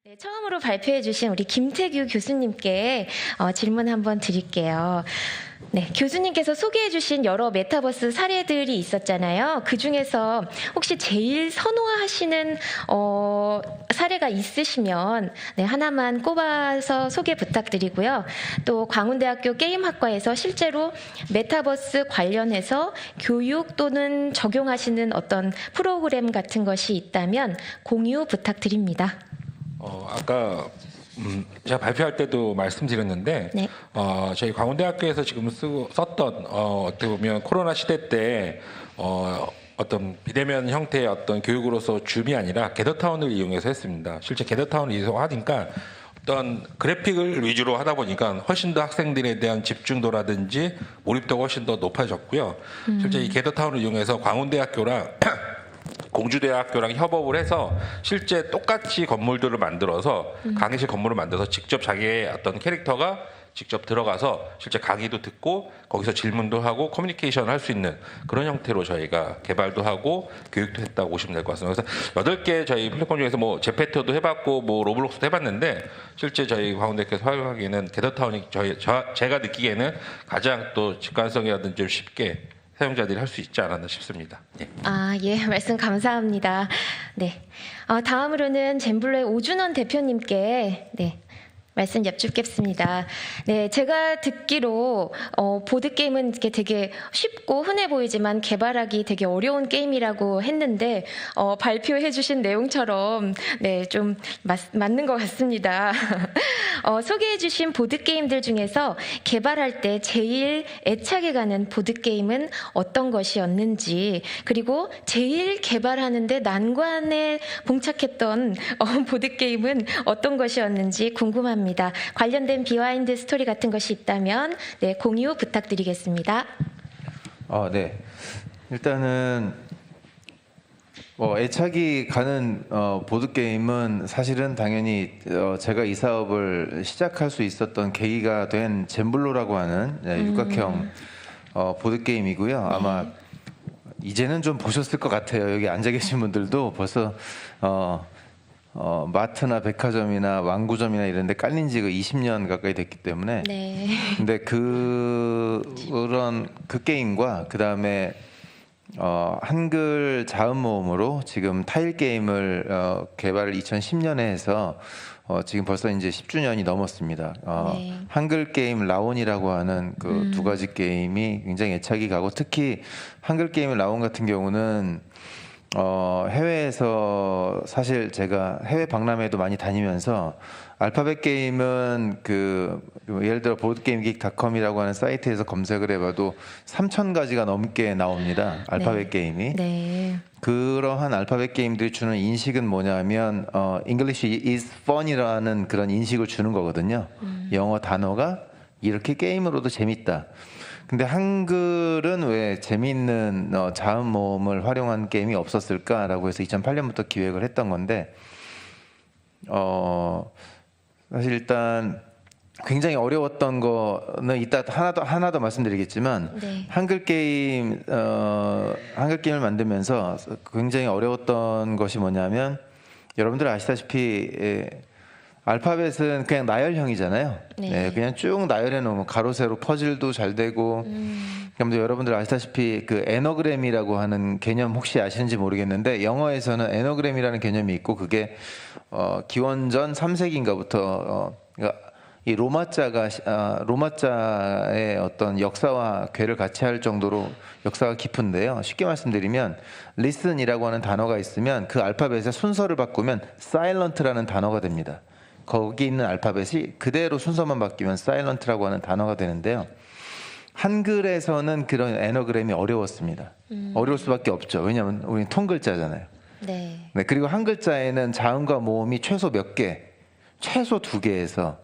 네, 처음으로 발표해 주신 우리 김태규 교수님께 질문 한번 드릴게요. 네, 교수님께서 소개해 주신 여러 메타버스 사례들이 있었잖아요. 그중에서 혹시 제일 선호하시는 사례가 있으시면 네, 하나만 꼽아서 소개 부탁드리고요. 또 광운대학교 게임학과에서 실제로 메타버스 관련해서 교육 또는 적용하시는 어떤 프로그램 같은 것이 있다면 공유 부탁드립니다. 아까 제가 발표할 때도 말씀드렸는데 네. 저희 광운대학교에서 지금 썼던 어떻게 보면 코로나 시대 때 어떤 비대면 형태의 어떤 교육으로서 줌이 아니라 게더타운을 이용해서 했습니다. 실제 게더타운을 이용하니까 어떤 그래픽을 위주로 하다 보니까 훨씬 더 학생들에 대한 집중도라든지 몰입도가 훨씬 더 높아졌고요. 실제 이 게더타운을 이용해서 광운대학교랑 공주대학교랑 협업을 해서 실제 똑같이 건물들을 만들어서 강의실 건물을 만들어서 직접 자기의 어떤 캐릭터가 직접 들어가서 실제 강의도 듣고 거기서 질문도 하고 커뮤니케이션을 할 수 있는 그런 형태로 저희가 개발도 하고 교육도 했다고 보시면 될 것 같습니다. 그래서 8개 저희 플랫폼 중에서 뭐 제페토도 해봤고 뭐 로블록스도 해봤는데 실제 저희 광운대학교에서 활용하기에는 게더타운이 제가 느끼기에는 가장 또 직관성이라든지 좀 쉽게 사용자들이 할 수 있지 않았나 싶습니다. 네. 예, 말씀 감사합니다. 네. 다음으로는 젠블로의 오준원 대표님께 말씀 여쭙겠습니다. 네, 제가 듣기로 보드게임은 이렇게 되게 쉽고 흔해 보이지만 개발하기 되게 어려운 게임이라고 했는데 발표해 주신 내용처럼 좀 맞는 것 같습니다. 소개해 주신 보드게임들 중에서 개발할 때 제일 애착이 가는 보드게임은 어떤 것이었는지, 그리고 제일 개발하는데 난관에 봉착했던 보드게임은 어떤 것이었는지 궁금합니다. 관련된 비하인드 스토리 같은 것이 있다면 공유 부탁드리겠습니다. 네. 일단은 애착이 가는 보드게임은 사실은 당연히 제가 이 사업을 시작할 수 있었던 계기가 된 젠블로라고 하는 육각형 보드게임이고요. 아마 이제는 좀 보셨을 것 같아요. 여기 앉아 계신 분들도 벌써 마트나 백화점이나 왕구점이나 이런 데 깔린 지가 20년 가까이 됐기 때문에 네. 근데 그런 그 게임과 그다음에 한글 자음 모음으로 지금 타일 게임을 개발을 2010년에 해서 지금 벌써 이제 10주년이 넘었습니다. 네. 한글 게임 라온이라고 하는 그 두 가지 게임이 굉장히 애착이 가고, 특히 한글 게임 라온 같은 경우는 해외에서 사실 제가 해외 박람회도 많이 다니면서 알파벳 게임은 예를 들어 보드게임기익닷컴이라고 하는 사이트에서 검색을 해봐도 3,000가지가 넘게 나옵니다. 알파벳 게임이. 네. 그러한 알파벳 게임들이 주는 인식은 뭐냐면 English is fun이라는 그런 인식을 주는 거거든요. 영어 단어가 이렇게 게임으로도 재밌다. 근데 한글은 왜 재미있는 자음 모음을 활용한 게임이 없었을까라고 해서 2008년부터 기획을 했던 건데, 사실 일단 굉장히 어려웠던 거는 이따 하나 더 말씀드리겠지만, 한글 게임을 만들면서 굉장히 어려웠던 것이 뭐냐면, 여러분들 아시다시피 알파벳은 그냥 나열형이잖아요. 네, 그냥 쭉 나열해 놓으면 가로 세로 퍼즐도 잘 되고. 그럼 여러분들 아시다시피 그 에너그램이라고 하는 개념 혹시 아시는지 모르겠는데, 영어에서는 에너그램이라는 개념이 있고, 그게 기원전 3세기인가부터 그러니까 이 로마자의 어떤 역사와 궤를 같이 할 정도로 역사가 깊은데요. 쉽게 말씀드리면 listen이라고 하는 단어가 있으면 그 알파벳의 순서를 바꾸면 silent라는 단어가 됩니다. 거기 있는 알파벳이 그대로 순서만 바뀌면 silent라고 하는 단어가 되는데요. 한글에서는 그런 에너그램이 어려웠습니다. 어려울 수밖에 없죠. 왜냐하면 우리는 통글자잖아요. 네. 그리고 한 글자에는 자음과 모음이 최소 몇 개, 최소 2개에서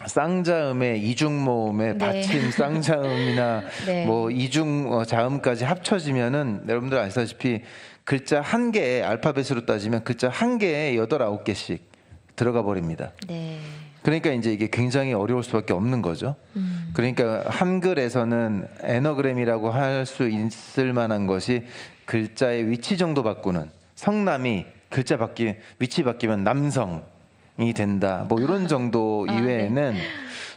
쌍자음의 이중모음의 받침 쌍자음이나 뭐 이중 자음까지 합쳐지면은 여러분들 아시다시피 글자 한 개에, 알파벳으로 따지면 글자 한 개에 8, 9개씩 들어가 버립니다. 네. 그러니까 이제 이게 굉장히 어려울 수밖에 없는 거죠. 그러니까 한글에서는 에너그램이라고 할 수 있을 만한 것이 글자의 위치 정도 바꾸는, 성남이 위치 바뀌면 남성이 된다. 뭐 이런 정도 이외에는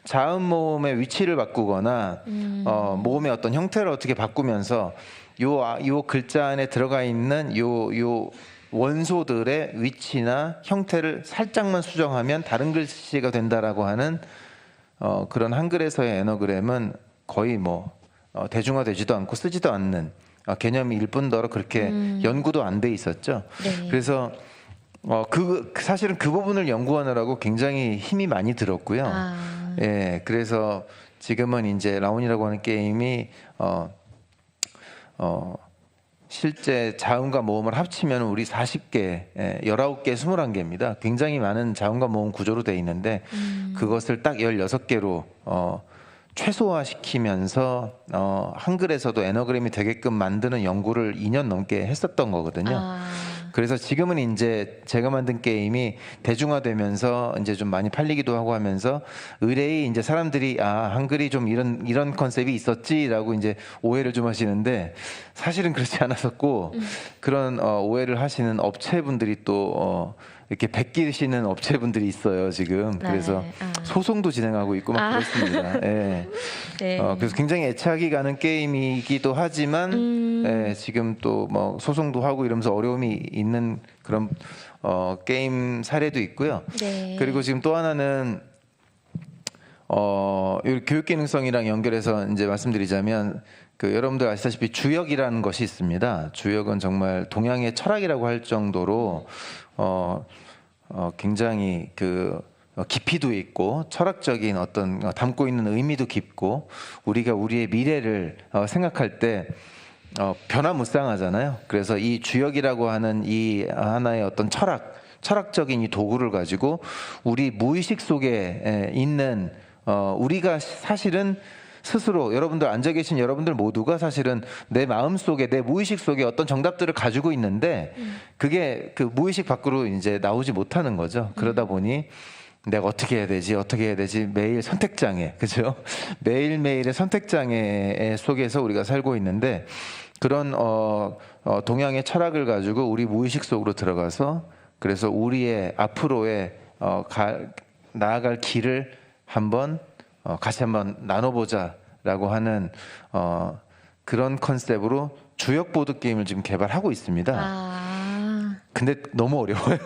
자음 모음의 위치를 바꾸거나 모음의 어떤 형태를 어떻게 바꾸면서 요 글자 안에 들어가 있는 요 원소들의 위치나 형태를 살짝만 수정하면 다른 글씨가 된다라고 하는 그런 한글에서의 에너그램은 거의 대중화되지도 않고 쓰지도 않는 개념일 뿐더러 그렇게 연구도 안 돼 있었죠. 네. 그래서 사실은 그 부분을 연구하느라고 굉장히 힘이 많이 들었고요. 예, 그래서 지금은 이제 라온이라고 하는 게임이 실제 자음과 모음을 합치면 우리 40개, 19개, 21개입니다. 굉장히 많은 자음과 모음 구조로 돼 있는데 그것을 딱 16개로 최소화시키면서 한글에서도 에너그램이 되게끔 만드는 연구를 2년 넘게 했었던 거거든요. 그래서 지금은 이제 제가 만든 게임이 대중화되면서 이제 좀 많이 팔리기도 하고 하면서 의뢰이 이제 사람들이 한글이 좀 이런 컨셉이 있었지라고 이제 오해를 좀 하시는데 사실은 그렇지 않았었고 그런 오해를 하시는 업체분들이 또 이렇게 베끼시는 업체분들이 있어요 지금. 그래서 소송도 진행하고 있고 막 그렇습니다. 예. 네. 그래서 굉장히 애착이 가는 게임이기도 하지만 예, 지금 또 소송도 하고 이러면서 어려움이 있는 그런 게임 사례도 있고요. 네. 그리고 지금 또 하나는 교육 기능성이랑 연결해서 이제 말씀드리자면 여러분들 아시다시피 주역이라는 것이 있습니다. 주역은 정말 동양의 철학이라고 할 정도로 굉장히 깊이도 있고 철학적인 어떤 담고 있는 의미도 깊고 우리가 우리의 미래를 생각할 때 변화무쌍하잖아요. 그래서 이 주역이라고 하는 이 하나의 어떤 철학적인 이 도구를 가지고 우리 무의식 속에 있는 우리가 사실은 스스로 여러분들 앉아 계신 여러분들 모두가 사실은 내 마음 속에 내 무의식 속에 어떤 정답들을 가지고 있는데 그게 그 무의식 밖으로 이제 나오지 못하는 거죠. 그러다 보니 내가 어떻게 해야 되지 매일 선택장애, 그죠? 매일매일의 선택장애 속에서 우리가 살고 있는데 그런 동양의 철학을 가지고 우리 무의식 속으로 들어가서 그래서 우리의 앞으로의 나아갈 길을 같이 한번 나눠보자라고 하는 그런 컨셉으로 주역 보드 게임을 지금 개발하고 있습니다. 근데 너무 어려워요.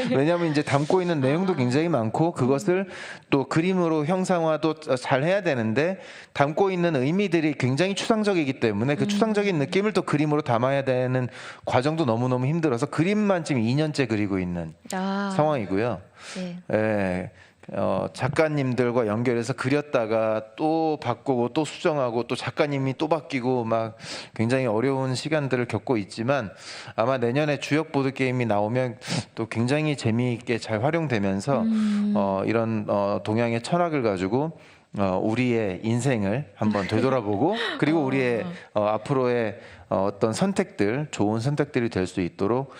왜냐하면 이제 담고 있는 내용도 굉장히 많고 그것을 또 그림으로 형상화도 잘 해야 되는데 담고 있는 의미들이 굉장히 추상적이기 때문에 그 추상적인 느낌을 또 그림으로 담아야 되는 과정도 너무너무 힘들어서 그림만 지금 2년째 그리고 있는 상황이고요. 네. 예. 작가님들과 연결해서 그렸다가 또 바꾸고 또 수정하고 또 작가님이 또 바뀌고 막 굉장히 어려운 시간들을 겪고 있지만 아마 내년에 주역 보드 게임이 나오면 또 굉장히 재미있게 잘 활용되면서 이런 동양의 철학을 가지고 우리의 인생을 한번 되돌아보고 그리고 우리의 앞으로의 어떤 선택들, 좋은 선택들이 될 수 있도록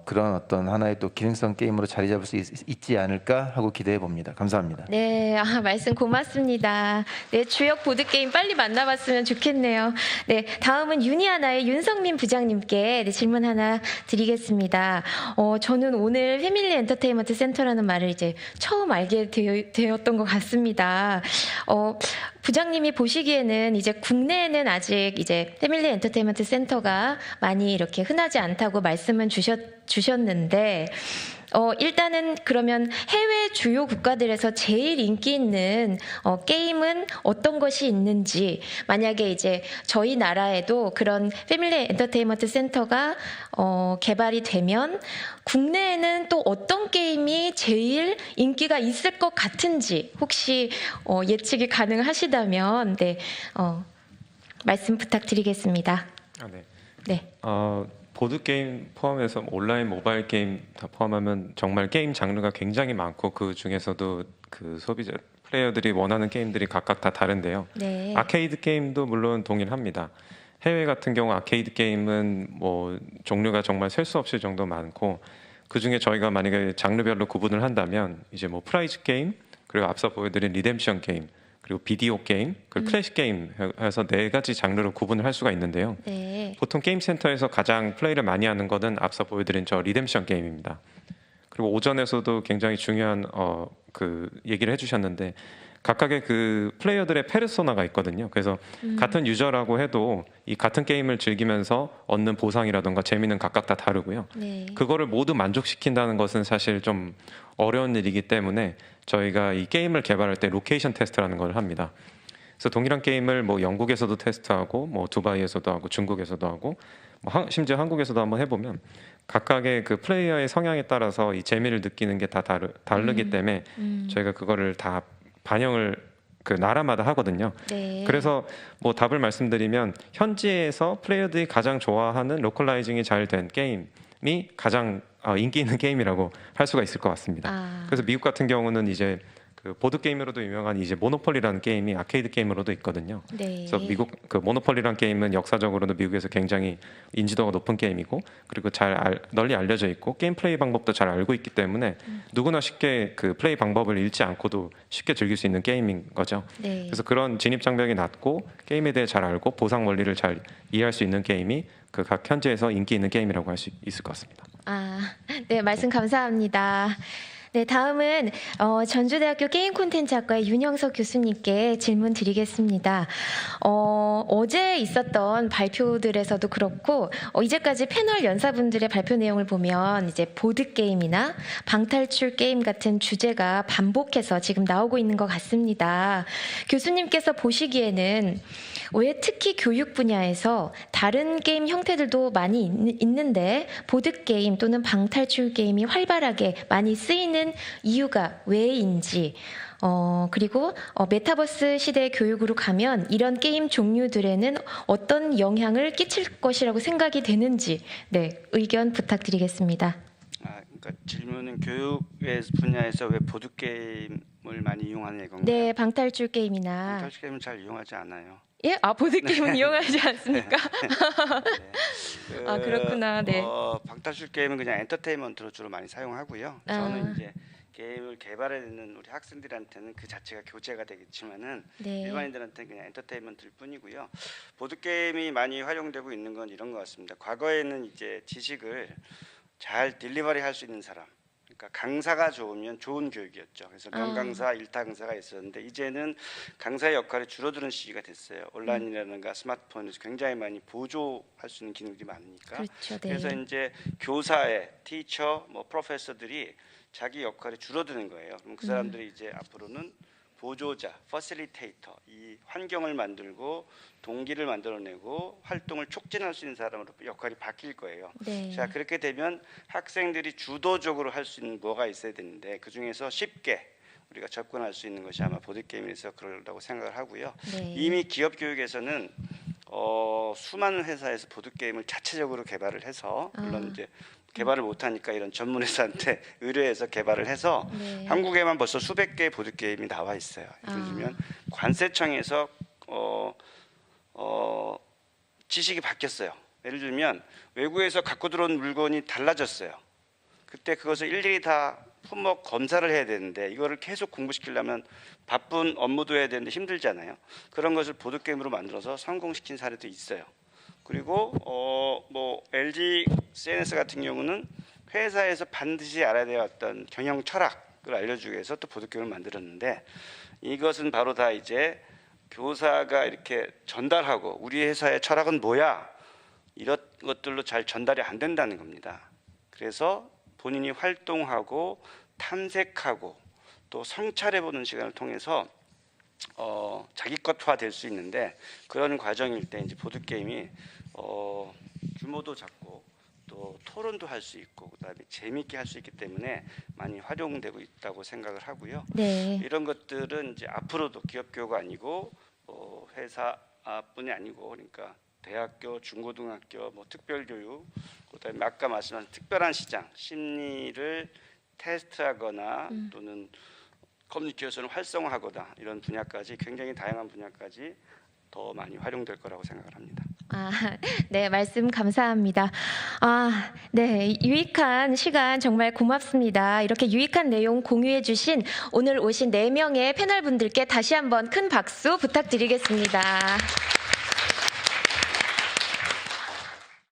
그런 어떤 하나의 또 기능성 게임으로 자리 잡을 수 있지 않을까 하고 기대해 봅니다. 감사합니다. 네, 말씀 고맙습니다. 네, 주역 보드 게임 빨리 만나봤으면 좋겠네요. 네, 다음은 유니하나의 윤성민 부장님께 질문 하나 드리겠습니다. 저는 오늘 패밀리 엔터테인먼트 센터라는 말을 이제 처음 알게 되었던 것 같습니다. 부장님이 보시기에는 이제 국내에는 아직 이제 패밀리 엔터테인먼트 센터가 많이 이렇게 흔하지 않다고 말씀은 주셨는데 일단은 그러면 해외 주요 국가들에서 제일 인기 있는 게임은 어떤 것이 있는지 만약에 이제 저희 나라에도 그런 패밀리 엔터테인먼트 센터가 개발이 되면 국내에는 또 어떤 게임이 제일 인기가 있을 것 같은지 혹시 예측이 가능하시다면 네, 말씀 부탁드리겠습니다. 네. 네. 보드 게임 포함해서 온라인 모바일 게임 다 포함하면 정말 게임 장르가 굉장히 많고 그 중에서도 그 소비자 플레이어들이 원하는 게임들이 각각 다 다른데요. 네. 아케이드 게임도 물론 동일합니다. 해외 같은 경우 아케이드 게임은 뭐 종류가 정말 셀 수 없을 정도 많고 그 중에 저희가 만약에 장르별로 구분을 한다면 이제 뭐 프라이즈 게임 그리고 앞서 보여드린 리뎀션 게임 그리고 비디오 게임, 그리고 클래식 게임 해서 4가지 장르로 구분을 할 수가 있는데요. 네. 보통 게임 센터에서 가장 플레이를 많이 하는 것은 앞서 보여드린 저 리뎀션 게임입니다. 그리고 오전에서도 굉장히 중요한 그 얘기를 해주셨는데 각각의 그 플레이어들의 페르소나가 있거든요. 그래서 같은 유저라고 해도 이 같은 게임을 즐기면서 얻는 보상이라던가 재미는 각각 다 다르고요. 네. 그거를 모두 만족시킨다는 것은 사실 좀 어려운 일이기 때문에 저희가 이 게임을 개발할 때 로케이션 테스트라는 걸 합니다. 그래서 동일한 게임을 뭐 영국에서도 테스트하고 뭐 두바이에서도 하고 중국에서도 하고 뭐 심지어 한국에서도 한번 해보면 각각의 그 플레이어의 성향에 따라서 이 재미를 느끼는 게 다 다르기 때문에 저희가 그거를 다 반영을 그 나라마다 하거든요. 네. 그래서 뭐 답을 말씀드리면 현지에서 플레이어들이 가장 좋아하는 로컬라이징이 잘 된 게임이 가장 인기 있는 게임이라고 할 수가 있을 것 같습니다. 아. 그래서 미국 같은 경우는 이제 그 보드 게임으로도 유명한 이제 모노폴리라는 게임이 아케이드 게임으로도 있거든요. 네. 그래서 미국 그 모노폴리라는 게임은 역사적으로도 미국에서 굉장히 인지도가 높은 게임이고 그리고 널리 알려져 있고 게임 플레이 방법도 잘 알고 있기 때문에 누구나 쉽게 그 플레이 방법을 잃지 않고도 쉽게 즐길 수 있는 게임인 거죠. 네. 그래서 그런 진입 장벽이 낮고 게임에 대해 잘 알고 보상 원리를 잘 이해할 수 있는 게임이 그 각 현지에서 인기 있는 게임이라고 할 수 있을 것 같습니다. 네, 말씀 감사합니다. 네, 다음은 전주대학교 게임 콘텐츠학과의 윤영석 교수님께 질문 드리겠습니다. 어제 있었던 발표들에서도 그렇고 이제까지 패널 연사분들의 발표 내용을 보면 이제 보드 게임이나 방탈출 게임 같은 주제가 반복해서 지금 나오고 있는 것 같습니다. 교수님께서 보시기에는 왜 특히 교육 분야에서 다른 게임 형태들도 많이 있는데 보드 게임 또는 방탈출 게임이 활발하게 많이 쓰이는 이유가 왜인지, 그리고 메타버스 시대의 교육으로 가면 이런 게임 종류들에는 어떤 영향을 끼칠 것이라고 생각이 되는지, 네, 의견 부탁드리겠습니다. 그러니까 질문은 교육의 분야에서 왜 보드 게임을 많이 이용하는 건가요? 네, 방탈출 게임이나 방탈출 게임은 잘 이용하지 않아요. 예, 보드 게임은 이용하지 않습니까? 네. 그렇구나. 네. 방탈출 게임은 그냥 엔터테인먼트로 주로 많이 사용하고요. 저는 이제 게임을 개발해내는 우리 학생들한테는 그 자체가 교재가 되겠지만은 네. 일반인들한테는 그냥 엔터테인먼트일 뿐이고요. 보드 게임이 많이 활용되고 있는 건 이런 것 같습니다. 과거에는 이제 지식을 잘 딜리버리 할 수 있는 사람, 그러니까 강사가 좋으면 좋은 교육이었죠. 그래서 명강사, 일타 강사가 있었는데 이제는 강사의 역할이 줄어드는 시기가 됐어요. 온라인이라든가 스마트폰에서 굉장히 많이 보조할 수 있는 기능들이 많으니까. 그렇죠. 네. 그래서 이제 교사의 티처, 프로페서들이 자기 역할이 줄어드는 거예요. 그럼 그 사람들이 이제 앞으로는 보조자, 퍼실리테이터, 이 환경을 만들고 동기를 만들어내고 활동을 촉진할 수 있는 사람으로 역할이 바뀔 거예요. 네. 자, 그렇게 되면 학생들이 주도적으로 할 수 있는 뭐가 있어야 되는데 그 중에서 쉽게 우리가 접근할 수 있는 것이 아마 보드 게임에서 그러라고 생각을 하고요. 네. 이미 기업 교육에서는 수많은 회사에서 보드 게임을 자체적으로 개발을 해서 물론 이제 개발을 못하니까 이런 전문 회사한테 의뢰해서 개발을 해서 네. 한국에만 벌써 수백 개의 보드 게임이 나와 있어요. 예를 들면 관세청에서 지식이 바뀌었어요. 예를 들면 외국에서 갖고 들어온 물건이 달라졌어요. 그때 그것을 일일이 다 품목 검사를 해야 되는데 이거를 계속 공부시키려면 바쁜 업무도 해야 되는데 힘들잖아요. 그런 것을 보드 게임으로 만들어서 성공시킨 사례도 있어요. 그리고 LG CNS 같은 경우는 회사에서 반드시 알아야 될 어떤 경영 철학을 알려주기 위해서 또 보드 게임을 만들었는데 이것은 바로 다 이제 교사가 이렇게 전달하고 우리 회사의 철학은 뭐야 이런 것들로 잘 전달이 안 된다는 겁니다. 그래서 본인이 활동하고 탐색하고 또 성찰해보는 시간을 통해서 자기 것화 될 수 있는데 그런 과정일 때 이제 보드 게임이 규모도 작고 또 토론도 할 수 있고 그다음에 재미있게 할 수 있기 때문에 많이 활용되고 있다고 생각을 하고요. 네. 이런 것들은 이제 앞으로도 기업 교육이 아니고 회사뿐이 아니고 그러니까 대학교, 중고등학교, 특별 교육, 그다음에 아까 말씀하신 특별한 시장, 심리를 테스트하거나 또는 커뮤니케이션을 활성화하거나 이런 분야까지 굉장히 다양한 분야까지 더 많이 활용될 거라고 생각을 합니다. 네, 말씀 감사합니다. 네, 유익한 시간 정말 고맙습니다. 이렇게 유익한 내용 공유해주신 오늘 오신 4명의 패널 분들께 다시 한번 큰 박수 부탁드리겠습니다.